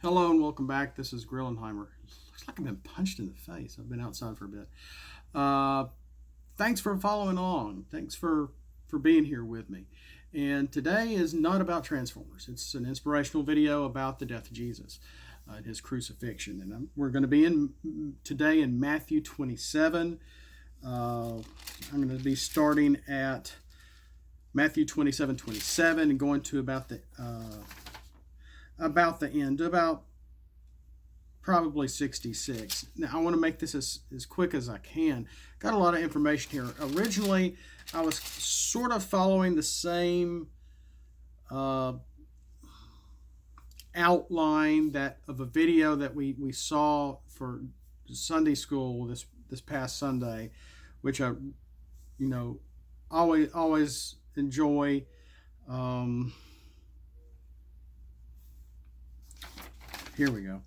Hello and welcome back. This is Grillenheimer. Looks like I've been punched in the face. I've been outside for a bit. Thanks for following along. Thanks for being here with me. And today is not about Transformers. It's an inspirational video about the death of Jesus and his crucifixion. And we're going to be today in Matthew 27. I'm going to be starting at Matthew 27:27 and going to about the end, about probably 66. Now, I want to make this as quick as I can. Got a lot of information here. Originally, I was sort of following the same outline of a video that we saw for Sunday school this past Sunday, which I always enjoy. Here we go.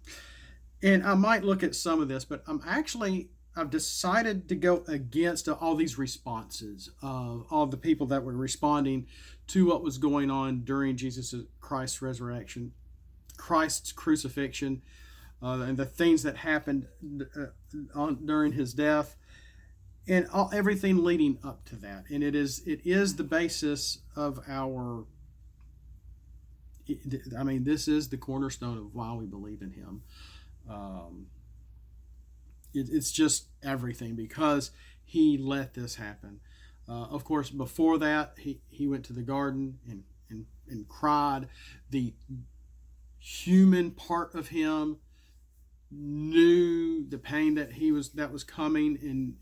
And I might look at some of this, but I've decided to go against all these responses of all the people that were responding to what was going on during Christ's resurrection, Christ's crucifixion, and the things that happened during his death, and everything leading up to that. And it is the basis of our. This is the cornerstone of why we believe in him. It's just everything, because he let this happen. Of course, before that, he went to the garden and cried. The human part of him knew the pain that was coming, and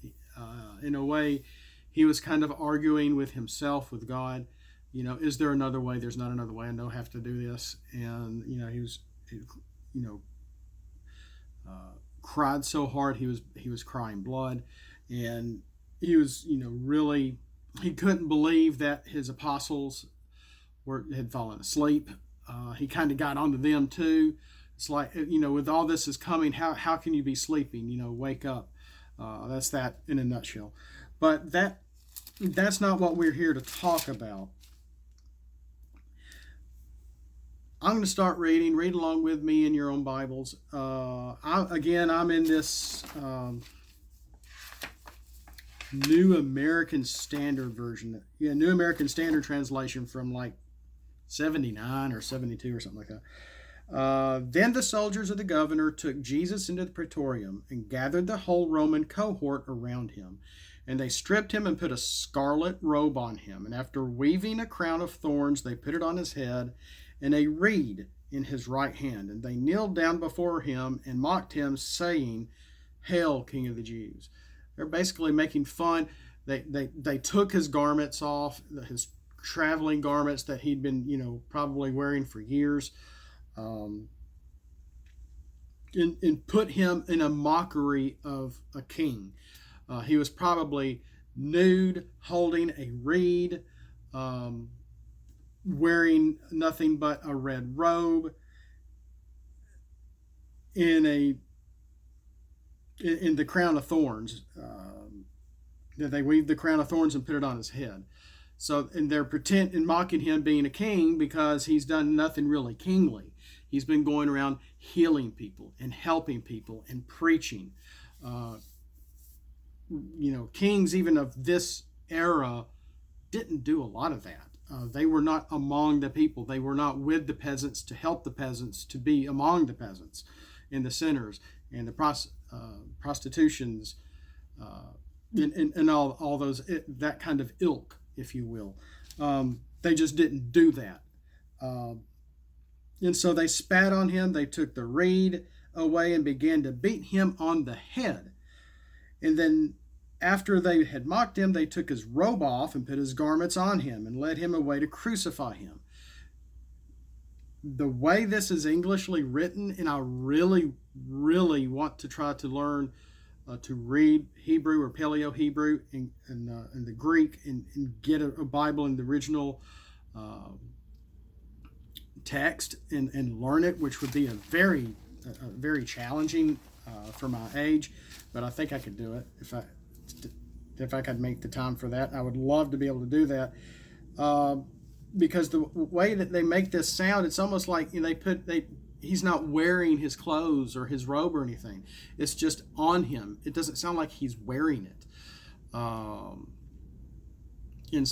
in a way, he was kind of arguing with himself, with God. Is there another way? There's not another way. I don't have to do this. And he was cried so hard he was crying blood, and he was really, he couldn't believe that his apostles had fallen asleep. He kind of got onto them too. It's like, with all this is coming, how can you be sleeping? Wake up. That's that in a nutshell. But that's not what we're here to talk about. I'm going to start reading. Read along with me in your own Bibles. I'm in this New American Standard version. Yeah, New American Standard translation from like 79 or 72 or something like that. Then the soldiers of the governor took Jesus into the praetorium and gathered the whole Roman cohort around him. And they stripped him and put a scarlet robe on him. And after weaving a crown of thorns, they put it on his head, and a reed in his right hand. And they kneeled down before him and mocked him, saying, "Hail, King of the Jews." They're basically making fun. They took his garments off, his traveling garments that he'd been, probably wearing for years, and put him in a mockery of a king. He was probably nude, holding a reed, wearing nothing but a red robe, in the crown of thorns. They weaved the crown of thorns and put it on his head. So, and they're mocking him being a king, because he's done nothing really kingly. He's been going around healing people and helping people and preaching. Kings even of this era didn't do a lot of that. They were not among the people. They were not with the peasants to help the peasants, to be among the peasants and the sinners and the prostitutions, and all those, that kind of ilk, if you will. They just didn't do that. And so they spat on him. They took the reed away and began to beat him on the head. And then after they had mocked him, they took his robe off and put his garments on him and led him away to crucify him. The way this is Englishly written, and I really, really want to try to learn to read Hebrew or Paleo Hebrew and the Greek, and get a Bible in the original text and learn it, which would be a very challenging for my age, but I think I could do it if I could make the time for that. I would love to be able to do that, because the way that they make this sound, it's almost like they he's not wearing his clothes or his robe or anything. It's just on him. It doesn't sound like he's wearing it. And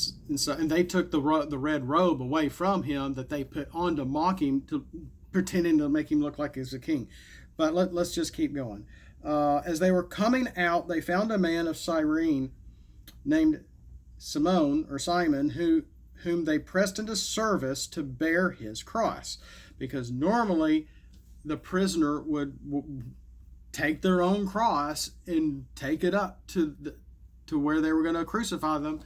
they took the red robe away from him that they put on to mock him, to pretending to make him look like he's a king. But let's just keep going. As they were coming out, they found a man of Cyrene named Simon, whom they pressed into service to bear his cross, because normally the prisoner would take their own cross and take it up to where they were going to crucify them,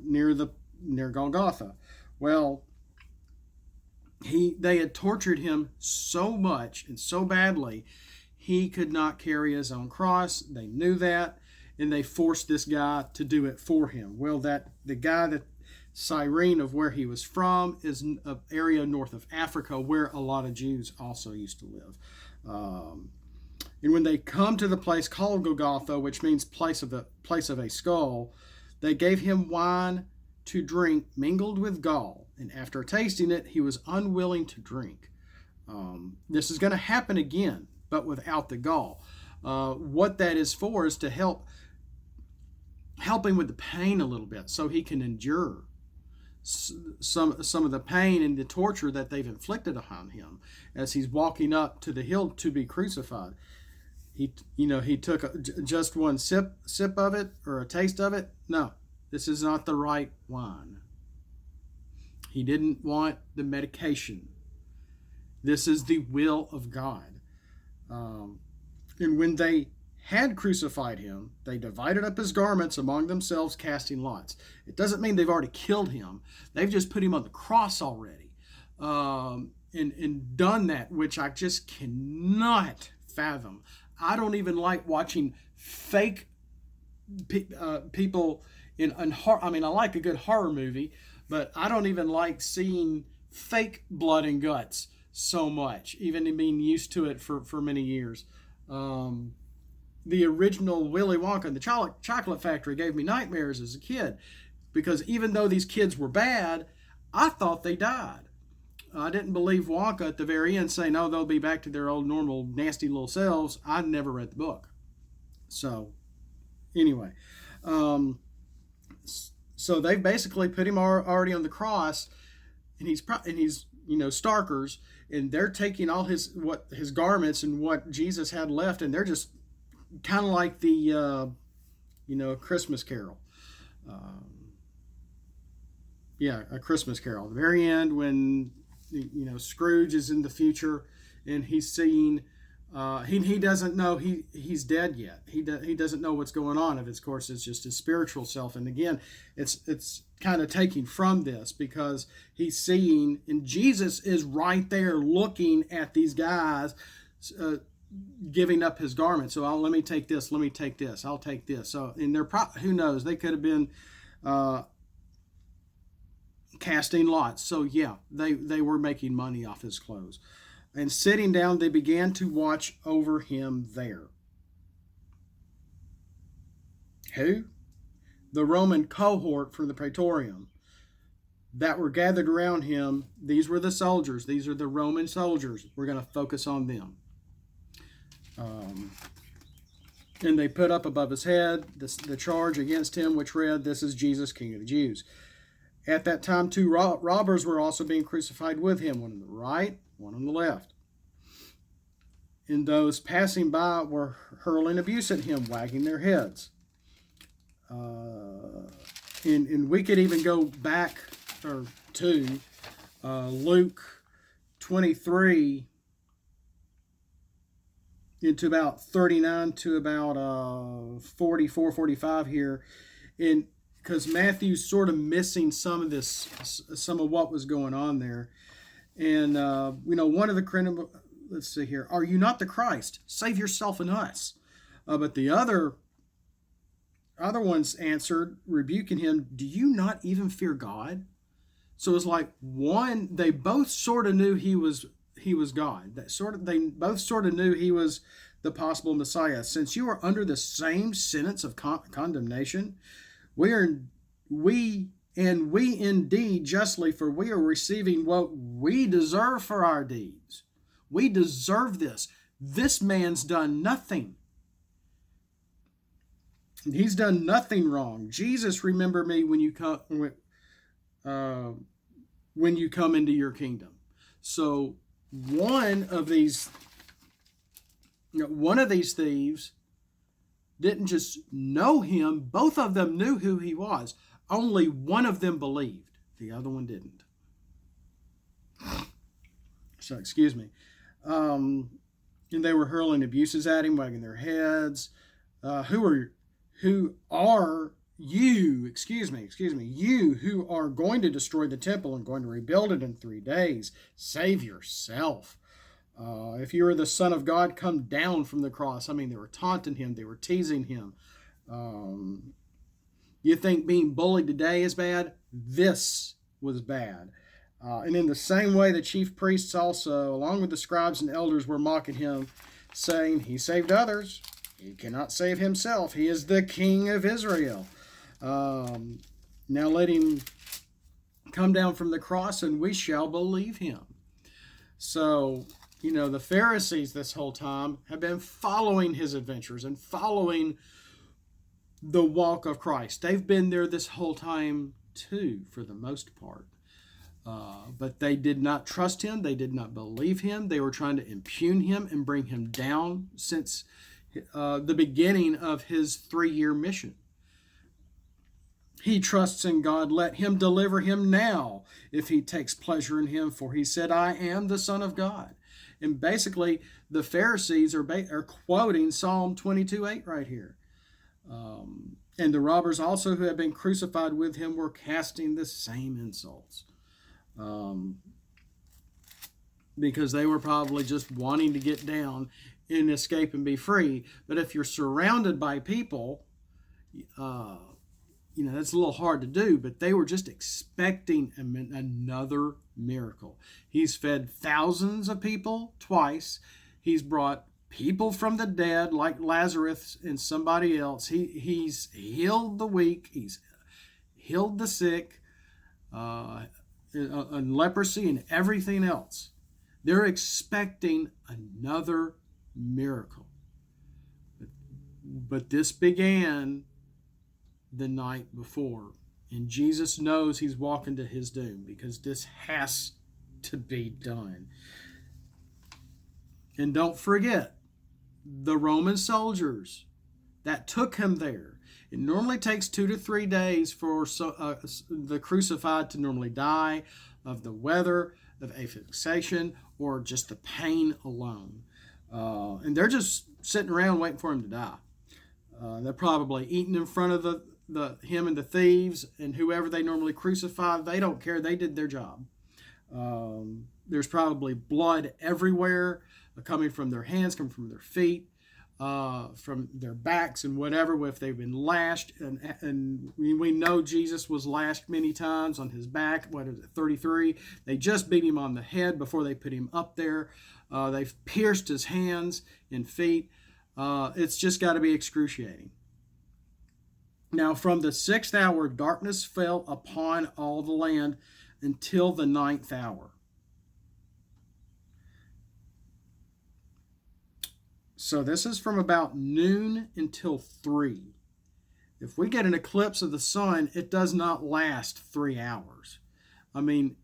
near Golgotha. Well, they had tortured him so much and so badly, he could not carry his own cross. They knew that, and they forced this guy to do it for him. Well, the guy that Cyrene, of where he was from, is an area north of Africa where a lot of Jews also used to live. And when they come to the place called Golgotha, which means place of a skull, they gave him wine to drink mingled with gall, and after tasting it, he was unwilling to drink. This is going to happen again, but without the gall. What that is for is to help him with the pain a little bit, so he can endure some of the pain and the torture that they've inflicted upon him as he's walking up to the hill to be crucified. He took just one sip of it, or a taste of it. No, this is not the right wine. He didn't want the medication. This is the will of God. And when they had crucified him, they divided up his garments among themselves, casting lots. It doesn't mean they've already killed him. They've just put him on the cross already, and done that, which I just cannot fathom. I don't even like watching fake people in horror. I mean, I like a good horror movie, but I don't even like seeing fake blood and guts so much, even being used to it for many years. The original Willy Wonka and the Chocolate Factory gave me nightmares as a kid, because even though these kids were bad, I thought they died. I didn't believe Wonka at the very end saying, "Oh, they'll be back to their old normal nasty little selves." I never read the book. So anyway, so they basically put him already on the cross, and he's starkers, and they're taking all his garments and what Jesus had left, and they're just kind of like the Christmas Carol. A Christmas Carol. At the very end, when Scrooge is in the future and he's seeing, he doesn't know he's dead yet. He doesn't know what's going on. Of course, it's just his spiritual self. And again, it's kind of taking from this, because he's seeing, and Jesus is right there looking at these guys, giving up his garment. So let me take this. Let me take this. I'll take this. So, and who knows? They could have been casting lots. So yeah, they were making money off his clothes. And sitting down, they began to watch over him there. Who? The Roman cohort from the Praetorium that were gathered around him. These were the soldiers. These are the Roman soldiers. We're going to focus on them. And they put up above his head the charge against him, which read, "This is Jesus, King of the Jews." At that time, two robbers were also being crucified with him, one on the right, one on the left. And those passing by were hurling abuse at him, wagging their heads. And we could even go back to Luke 23 into about 39 to about 44, 45 here, because Matthew's sort of missing some of what was going on there. And one of the let's see here, "Are you not the Christ? Save yourself and us." But the other ones answered, rebuking him, "Do you not even fear God?" So it's like they both sort of knew he was God. They both sort of knew he was the possible Messiah. "Since you are under the same sentence of condemnation, we indeed justly, for we are receiving what we deserve for our deeds." We deserve this. This man's done nothing. He's done nothing wrong. Jesus, remember me when you come into your kingdom. So one of these thieves didn't just know him. Both of them knew who he was. Only one of them believed. The other one didn't. So, excuse me. And they were hurling abuses at him, wagging their heads. Who are you, you who are going to destroy the temple and going to rebuild it in 3 days? Save yourself. If you are the Son of God, come down from the cross. I mean, they were taunting him. They were teasing him. You think being bullied today is bad? This was bad. And in the same way, the chief priests also, along with the scribes and elders, were mocking him, saying, he saved others. He cannot save himself. He is the King of Israel. Now let him come down from the cross and we shall believe him. So, the Pharisees this whole time have been following his adventures and following the walk of Christ. They've been there this whole time too, for the most part. But they did not trust him. They did not believe him. They were trying to impugn him and bring him down since the beginning of his 3-year mission. He trusts in God. Let him deliver him now if he takes pleasure in him. For he said, I am the Son of God. And basically, the Pharisees are quoting Psalm 22:8 right here. And the robbers also who had been crucified with him were casting the same insults. Because they were probably just wanting to get down and escape and be free. But if you're surrounded by people, that's a little hard to do, but they were just expecting another miracle. He's fed thousands of people twice. He's brought people from the dead like Lazarus and somebody else. He's healed the weak. He's healed the sick, and leprosy and everything else. They're expecting another miracle. But this began the night before. And Jesus knows he's walking to his doom because this has to be done. And don't forget, the Roman soldiers that took him there. It normally takes 2 to 3 days for the crucified to normally die of the weather, of asphyxiation, or just the pain alone. And they're just sitting around waiting for him to die. They're probably eating in front of him and the thieves and whoever they normally crucify. They don't care. They did their job. There's probably blood everywhere, coming from their hands, coming from their feet, from their backs and whatever, if they've been lashed. And we know Jesus was lashed many times on his back. 33? They just beat him on the head before they put him up there. They've pierced his hands and feet. It's just got to be excruciating. Now, from the 6th hour, darkness fell upon all the land until the 9th hour. So this is from about noon until 3. If we get an eclipse of the sun, it does not last 3 hours. I mean,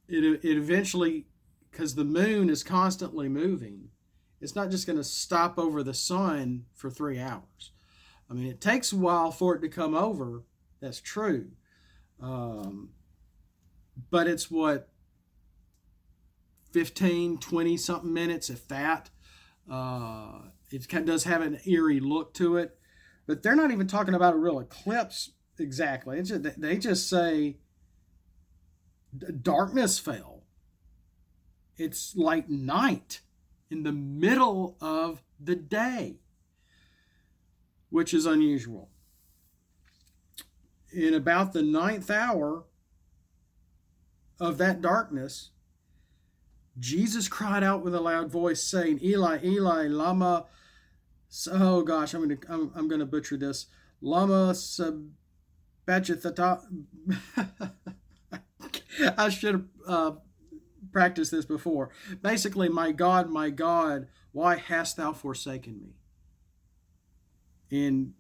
it eventually, because the moon is constantly moving, it's not just going to stop over the sun for 3 hours. I mean, it takes a while for it to come over. That's true. But it's 15, 20 something minutes, if that. It does have an eerie look to it. But they're not even talking about a real eclipse exactly. They just say darkness fell. It's like night in the middle of the day, which is unusual. In about the 9th hour of that darkness, Jesus cried out with a loud voice, saying, Eli, Eli, lama... Oh gosh, I'm gonna butcher this. Lama sabachthani. I should have practiced this before. Basically, my God, why hast thou forsaken me? And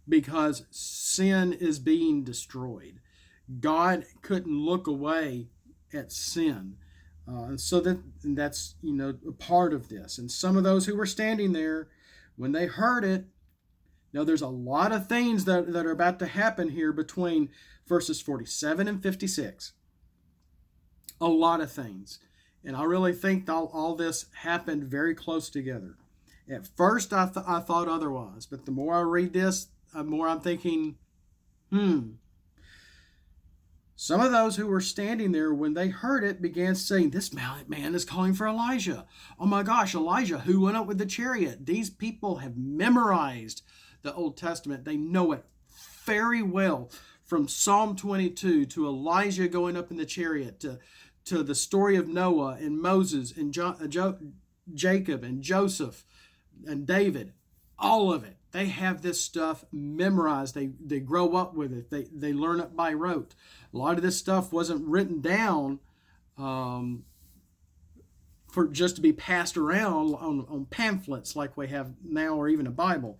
because sin is being destroyed, God couldn't look away at sin. So that's a part of this. And some of those who were standing there, when they heard it, now there's a lot of things that are about to happen here between verses 47 and 56. A lot of things. And I really think all this happened very close together. At first, I thought otherwise. But the more I read this, the more I'm thinking, Some of those who were standing there, when they heard it, began saying, "This man is calling for Elijah. Oh my gosh, Elijah, who went up with the chariot?" These people have memorized the Old Testament. They know it very well. From Psalm 22 to Elijah going up in the chariot to the story of Noah and Moses and Jacob and Joseph and David. All of it. They have this stuff memorized. They grow up with it. They learn it by rote. A lot of this stuff wasn't written down for just to be passed around on pamphlets like we have now, or even a Bible.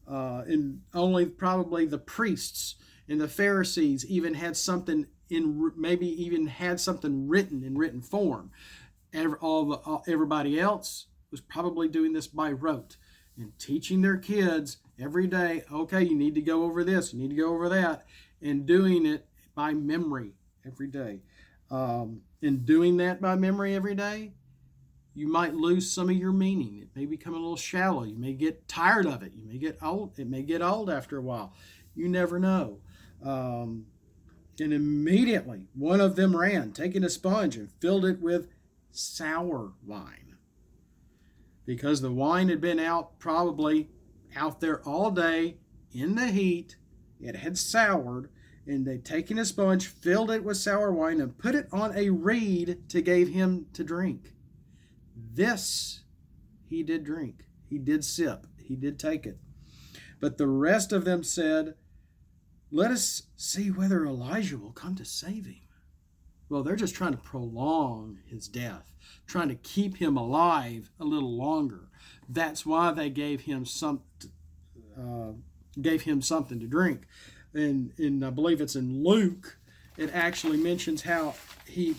And only probably the priests and the Pharisees even had something written in written form. Everybody else was probably doing this by rote and teaching their kids every day. Okay, you need to go over this, you need to go over that, and doing it by memory every day. And doing that by memory every day, you might lose some of your meaning. It may become a little shallow. You may get tired of it. You may get old. It may get old after a while. You never know. And immediately one of them ran, taking a sponge and filled it with sour wine. Because the wine had been probably out there all day in the heat. It had soured, and they'd taken a sponge, filled it with sour wine, and put it on a reed to give him to drink. This he did drink. He did sip. He did take it. But the rest of them said, "Let us see whether Elijah will come to save him." Well, they're just trying to prolong his death, trying to keep him alive a little longer. That's why they gave him something to drink. And I believe it's in Luke, it actually mentions how he...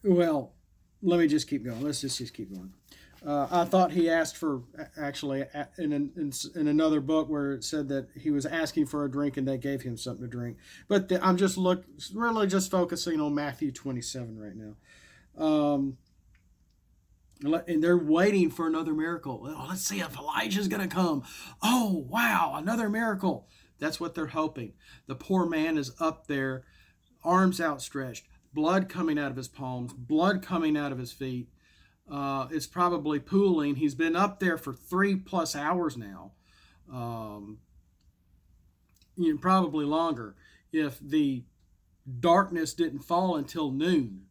Well, let me just keep going. Let's just keep going. I thought he asked for, actually, in another book where it said that he was asking for a drink and they gave him something to drink. But I'm just really just focusing on Matthew 27 right now. And they're waiting for another miracle. Oh, let's see if Elijah's going to come. Oh, wow, another miracle. That's what they're hoping. The poor man is up there, arms outstretched, blood coming out of his palms, blood coming out of his feet. It's probably pooling. He's been up there for 3+ hours now. Probably longer if the darkness didn't fall until noon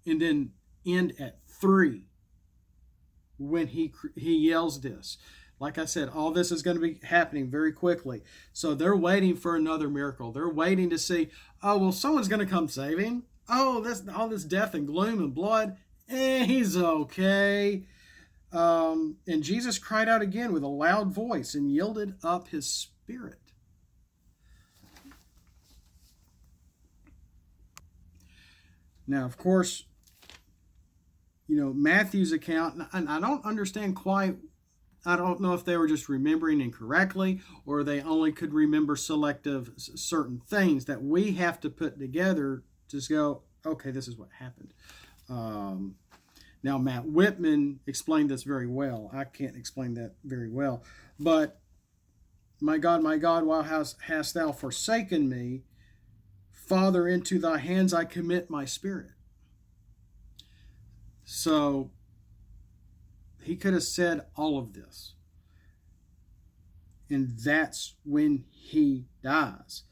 and then end at 3 when he yells this. Like I said, all this is going to be happening very quickly. So they're waiting for another miracle. They're waiting to see, oh, well, someone's going to come save him. Oh, all this death and gloom and blood, he's okay. And Jesus cried out again with a loud voice and yielded up his spirit. Now, of course, Matthew's account, and I don't understand quite, I don't know if they were just remembering incorrectly or they only could remember selective certain things that we have to put together to go, okay, this is what happened. Now, Matt Whitman explained this very well. I can't explain that very well. But, my God, why hast thou forsaken me? Father, into thy hands I commit my spirit. So, he could have said all of this. And that's when he dies.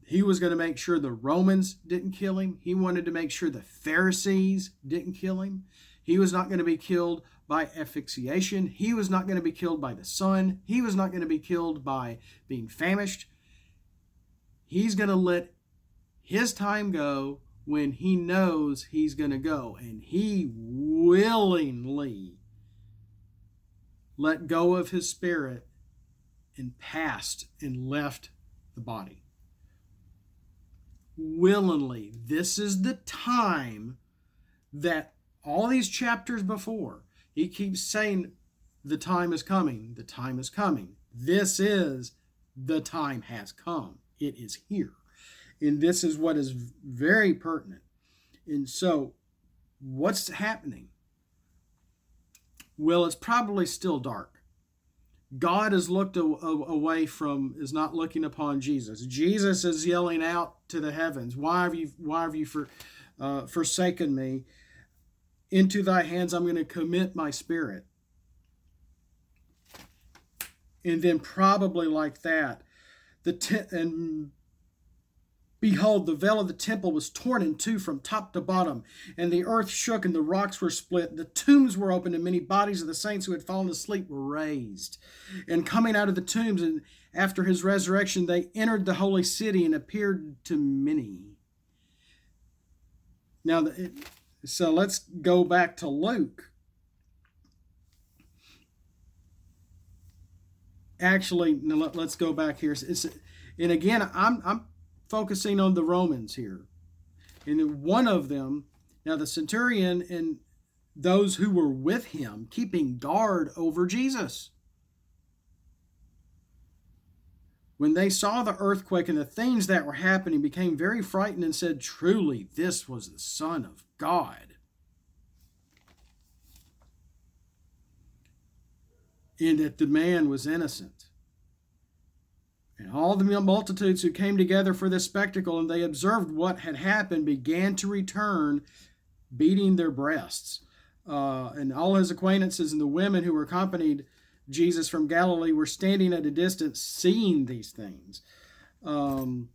He was going to make sure the Romans didn't kill him. He wanted to make sure the Pharisees didn't kill him. He was not going to be killed by asphyxiation. He was not going to be killed by the sun. He was not going to be killed by being famished. He's going to let his time go when he knows he's going to go. And he willingly let go of his spirit and passed and left the body. Willingly. This is the time that all these chapters before, he keeps saying, the time is coming, the time is coming. This is the time has come. It is here. And this is what is very pertinent. And so, what's happening? Well, it's probably still dark. God has looked away from, is not looking upon Jesus. Jesus is yelling out to the heavens, why have you forsaken me? Into thy hands I'm going to commit my spirit. And then probably like that, and behold, the veil of the temple was torn in two from top to bottom, and the earth shook, and the rocks were split. The tombs were opened, and many bodies of the saints who had fallen asleep were raised. And coming out of the tombs, and after his resurrection, they entered the holy city and appeared to many. Now, so let's go back to Luke. Actually, no, let's go back here. And again, I'm focusing on the Romans here. And one of them, now the centurion and those who were with him, keeping guard over Jesus. When they saw the earthquake and the things that were happening, became very frightened and said, truly, this was the Son of God. And that the man was innocent. And all the multitudes who came together for this spectacle, and they observed what had happened, began to return, beating their breasts. And all his acquaintances and the women who were accompanied Jesus from Galilee were standing at a distance, seeing these things. Among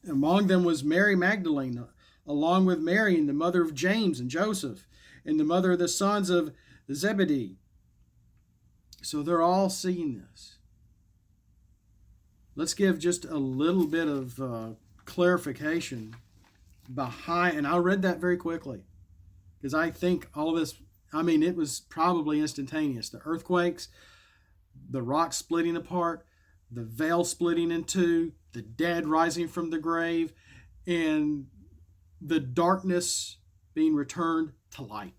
them was Mary Magdalene, along with Mary, and the mother of James and Joseph, and the mother of the sons of Zebedee. So they're all seeing this. Let's give just a little bit of clarification behind, and I read that very quickly, because I think all this, it was probably instantaneous. The earthquakes, the rocks splitting apart, the veil splitting in two, the dead rising from the grave, and the darkness being returned to light.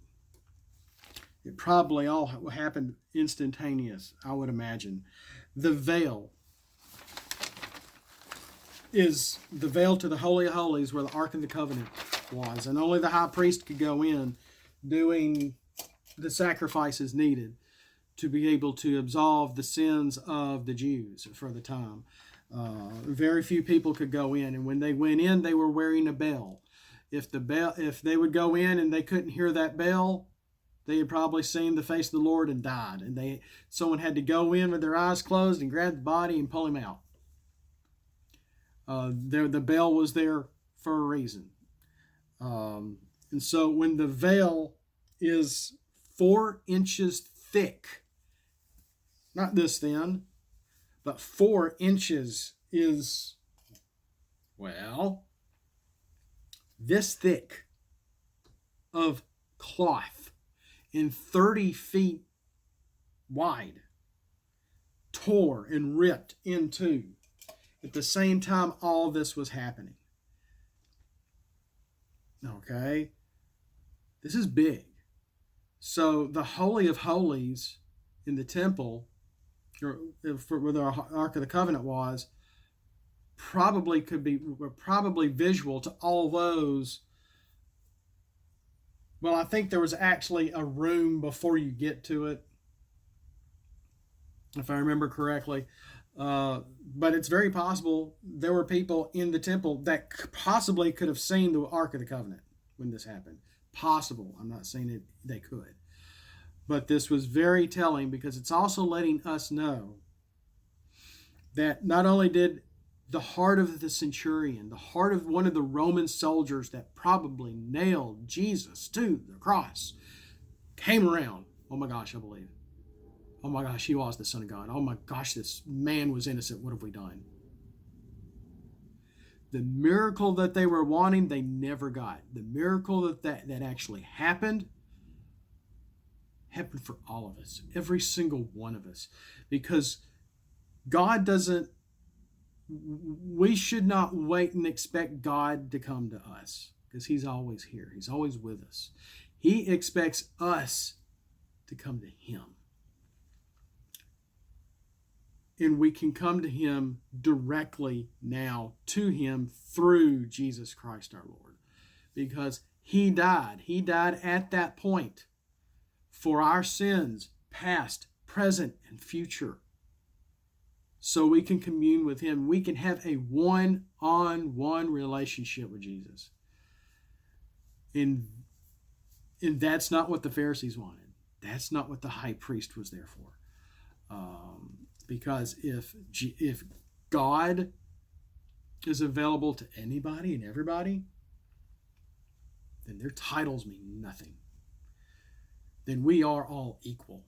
It probably all happened instantaneous, I would imagine. The veil is the veil to the Holy of Holies, where the Ark of the Covenant was, and only the high priest could go in doing the sacrifices needed to be able to absolve the sins of the Jews for the time. Very few people could go in, and when they went in, they were wearing a bell. If they would go in and they couldn't hear that bell, they had probably seen the face of the Lord and died. And someone had to go in with their eyes closed and grab the body and pull him out. The bell was there for a reason. And so when the veil is 4 inches thick, not this thin, but 4 inches is, well, this thick of cloth and 30 feet wide, tore and ripped in two. At the same time, all this was happening. Okay? This is big. So the Holy of Holies in the temple, where the Ark of the Covenant was, were probably visual to all those. Well, I think there was actually a room before you get to it, if I remember correctly. But it's very possible there were people in the temple that possibly could have seen the Ark of the Covenant when this happened. Possible. I'm not saying they could. But this was very telling, because it's also letting us know that not only did the heart of the centurion, the heart of one of the Roman soldiers that probably nailed Jesus to the cross, came around. Oh my gosh, I believe. Oh my gosh, he was the Son of God. Oh my gosh, this man was innocent. What have we done? The miracle that they were wanting, they never got. The miracle that actually happened for all of us, every single one of us. Because God doesn't, we should not wait and expect God to come to us, because he's always here. He's always with us. He expects us to come to him. And we can come to him directly now, to him through Jesus Christ our Lord. Because he died. He died at that point for our sins, past, present, and future. So we can commune with him. We can have a one-on-one relationship with Jesus. And that's not what the Pharisees wanted. That's not what the high priest was there for. Because if God is available to anybody and everybody, then their titles mean nothing. Then we are all equal.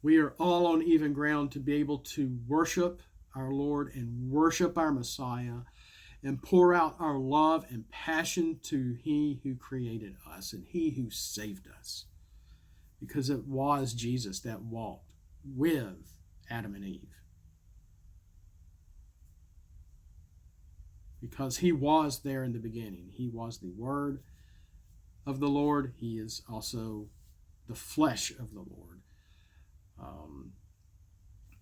We are all on even ground to be able to worship our Lord and worship our Messiah and pour out our love and passion to he who created us and he who saved us. Because it was Jesus that walked with Adam and Eve. Because he was there in the beginning. He was the Word of the Lord. He is also the flesh of the Lord.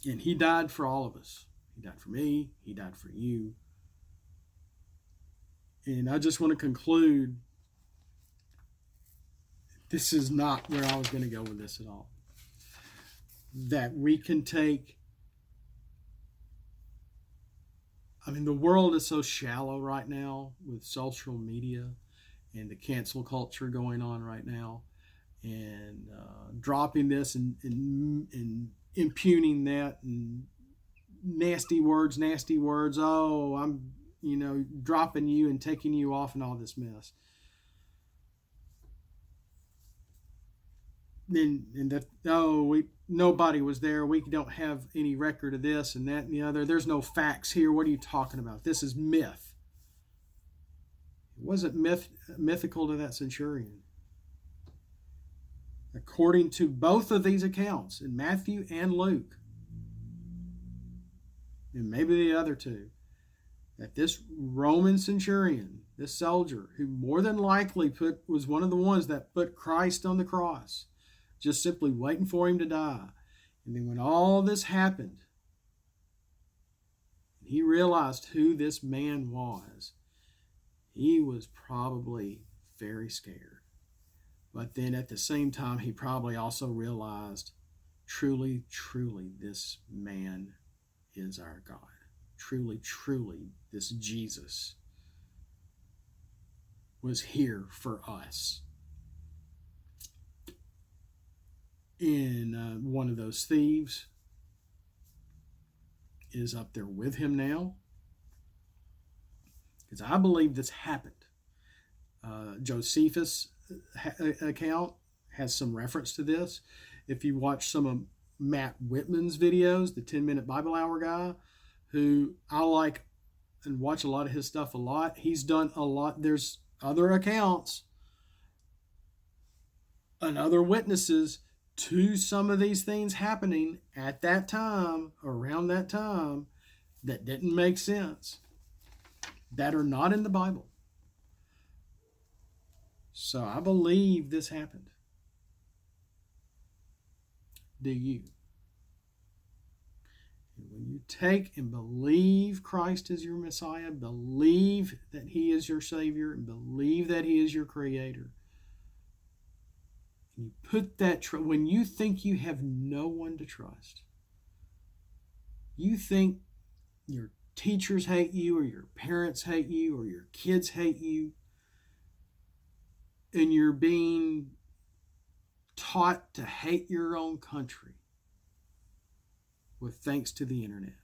And he died for all of us. He died for me. He died for you. And I just want to conclude, this is not where I was going to go with this at all. That we can take, the world is so shallow right now with social media and the cancel culture going on right now, and dropping this and impugning that, and nasty words. Oh, I'm, dropping you and taking you off and all this mess. And that, nobody was there. We don't have any record of this and that and the other. There's no facts here. What are you talking about? This is myth. It wasn't mythical to that centurion. According to both of these accounts, in Matthew and Luke, and maybe the other two, that this Roman centurion, this soldier, who more than likely was one of the ones that put Christ on the cross, just simply waiting for him to die. And then when all this happened, he realized who this man was, he was probably very scared. But then at the same time, he probably also realized, truly, this man is our God. Truly, this Jesus was here for us. And one of those thieves is up there with him now. Because I believe this happened. Josephus' account has some reference to this. If you watch some of Matt Whitman's videos, the 10-Minute Bible Hour guy, who I like and watch a lot of his stuff a lot, he's done a lot. There's other accounts and other witnesses to some of these things happening at that time, around that time, that didn't make sense, that are not in the Bible. So I believe this happened. Do you? And when you take and believe Christ is your Messiah, believe that he is your Savior, and believe that he is your Creator, and you put that when you think you have no one to trust, you think your teachers hate you, or your parents hate you, or your kids hate you, and you're being taught to hate your own country with thanks to the internet.